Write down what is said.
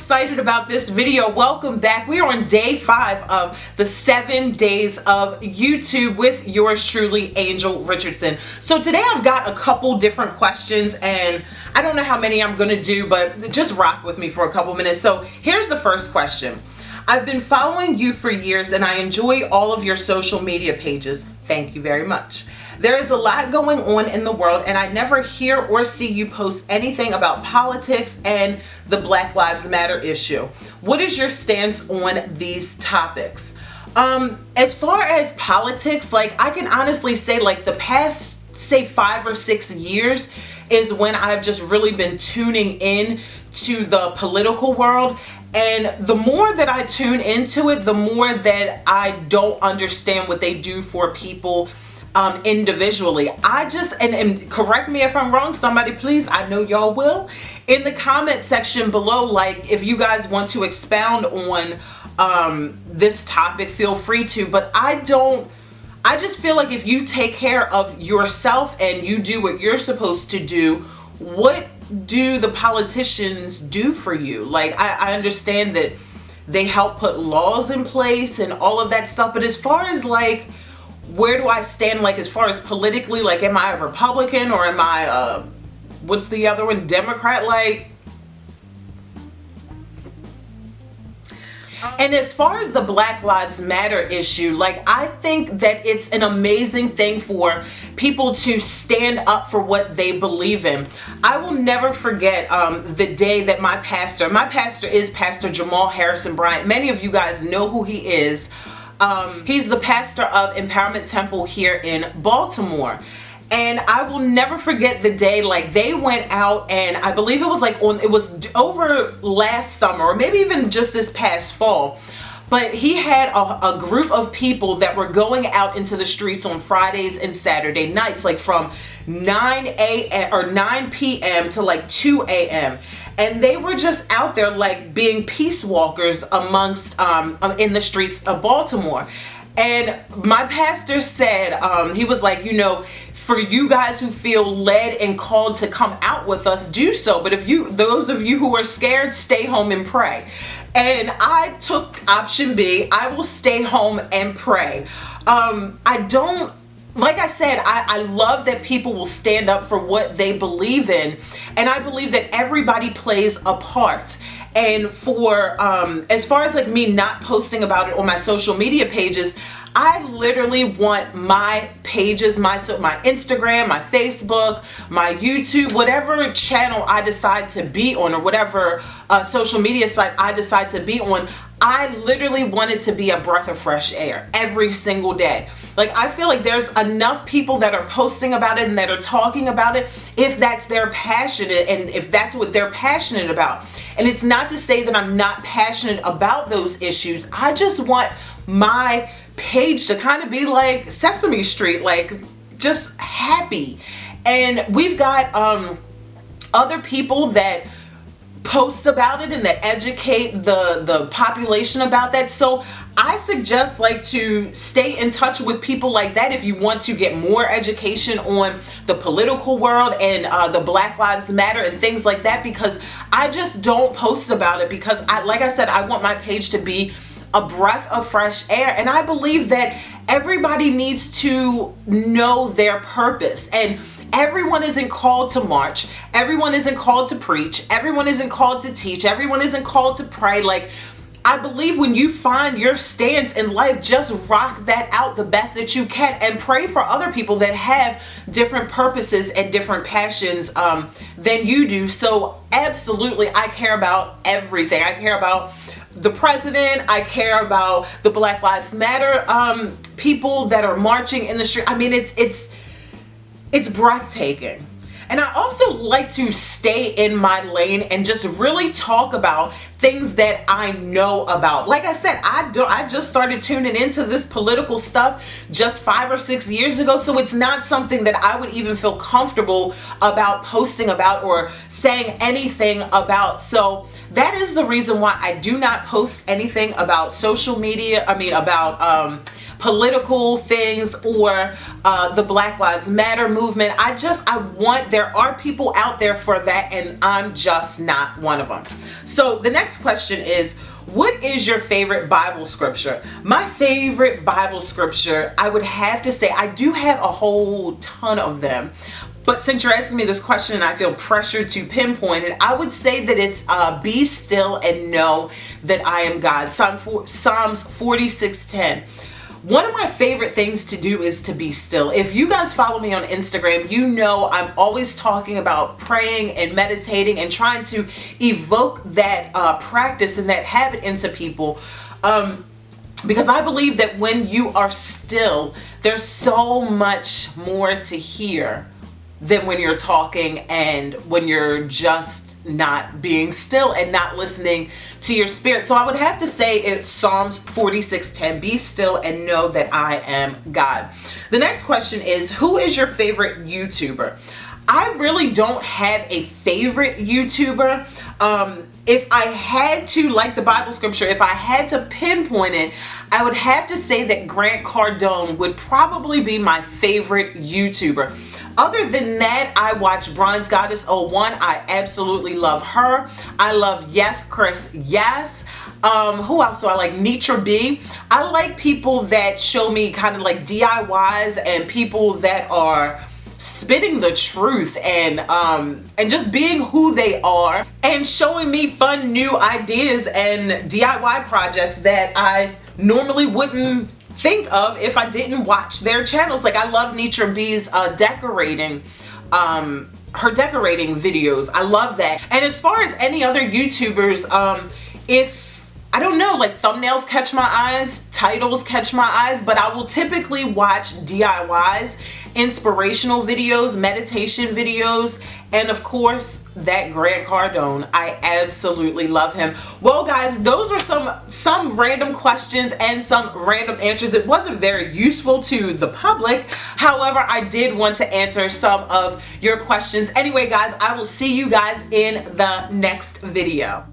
excited about this video. Welcome back. We are on day 5 of the 7 days of YouTube with yours truly, Angel Richardson. So today I've got a couple different questions, and I don't know how many I'm gonna do, but just rock with me for a couple minutes. So here's the first question. I've been following you for years and I enjoy all of your social media pages. Thank you very much. There is a lot going on in the world and I never hear or see you post anything about politics and the Black Lives Matter issue. What is your stance on these topics? As far as politics, like I can honestly say like the past, say 5 or 6 years is when I've just really been tuning in to the political world. And the more that I tune into it, the more that I don't understand what they do for people individually. I just, and correct me if I'm wrong, somebody please, I know y'all will, in the comment section below, like if you guys want to expound on this topic, feel free to, but I just feel like if you take care of yourself and you do what you're supposed to do, what do the politicians do for you? Like I understand that they help put laws in place and all of that stuff, but as far as like where do I stand, like as far as politically, like am I a Republican or am I what's the other one, Democrat? Like, and as far as the Black Lives Matter issue, like I think that it's an amazing thing for people to stand up for what they believe in. I will never forget the day that my pastor is Pastor Jamal Harrison Bryant. Many of you guys know who he is. He's the pastor of Empowerment Temple here in Baltimore. And I will never forget the day, like they went out, and I believe it was like it was over last summer or maybe even just this past fall, but he had a group of people that were going out into the streets on Fridays and Saturday nights, like from 9 a.m. or 9 p.m. to like 2 a.m. And they were just out there like being peace walkers amongst in the streets of Baltimore. And my pastor said, he was like, you know, for you guys who feel led and called to come out with us, do so. But if those of you who are scared, stay home and pray. And I took option B. I will stay home and pray. Like I said, I love that people will stand up for what they believe in. And I believe that everybody plays a part. And for, as far as like me not posting about it on my social media pages, I literally want my pages, my Instagram, my Facebook, my YouTube, whatever channel I decide to be on or whatever social media site I decide to be on, I literally want it to be a breath of fresh air every single day. Like I feel like there's enough people that are posting about it and that are talking about it if that's their passion and if that's what they're passionate about. And it's not to say that I'm not passionate about those issues. I just want my page to kind of be like Sesame Street, like just happy. And we've got other people that post about it and that educate the population about that. So I suggest like to stay in touch with people like that if you want to get more education on the political world and the Black Lives Matter and things like that, because I just don't post about it because like I said, I want my page to be a breath of fresh air. And I believe that everybody needs to know their purpose, and everyone isn't called to march, everyone isn't called to preach, everyone isn't called to teach, everyone isn't called to pray. Like I believe when you find your stance in life, just rock that out the best that you can and pray for other people that have different purposes and different passions than you do. So absolutely, I care about everything. I care about the president, I care about the Black Lives Matter people that are marching in the street. I mean, it's breathtaking. And I also like to stay in my lane and just really talk about things that I know about. Like I said, I just started tuning into this political stuff just 5 or 6 years ago, so it's not something that I would even feel comfortable about posting about or saying anything about. So that is the reason why I do not post anything about social media. I mean, about political things or the Black Lives Matter movement. There are people out there for that, and I'm just not one of them. So the next question is, what is your favorite Bible scripture? My favorite Bible scripture, I would have to say, I do have a whole ton of them, but since you're asking me this question and I feel pressured to pinpoint it, I would say that it's be still and know that I am God. Psalms 46:10. One of my favorite things to do is to be still. If you guys follow me on Instagram, you know I'm always talking about praying and meditating and trying to evoke that practice and that habit into people. Because I believe that when you are still, there's so much more to hear than when you're talking and when you're just not being still and not listening to your spirit. So I would have to say it's Psalms 46:10, be still and know that I am God. The next question is, who is your favorite YouTuber? I really don't have a favorite YouTuber. If I had to, like the Bible scripture, if I had to pinpoint it, I would have to say that Grant Cardone would probably be my favorite YouTuber. Other than that, I watch Bronze Goddess 01. I absolutely love her. I love Yes Chris Yes. Who else do I like? Nitra B. I like people that show me kind of like DIYs and people that are spitting the truth and just being who they are and showing me fun new ideas and DIY projects that I normally wouldn't think of if I didn't watch their channels. Like, I love Nitra B's decorating, her decorating videos. I love that. And as far as any other YouTubers, I don't know, like thumbnails catch my eyes, titles catch my eyes, but I will typically watch DIYs, inspirational videos, meditation videos, and of course that Grant Cardone. I absolutely love him. Well guys, those were some random questions and some random answers. It wasn't very useful to the public. However, I did want to answer some of your questions. Anyway guys, I will see you guys in the next video.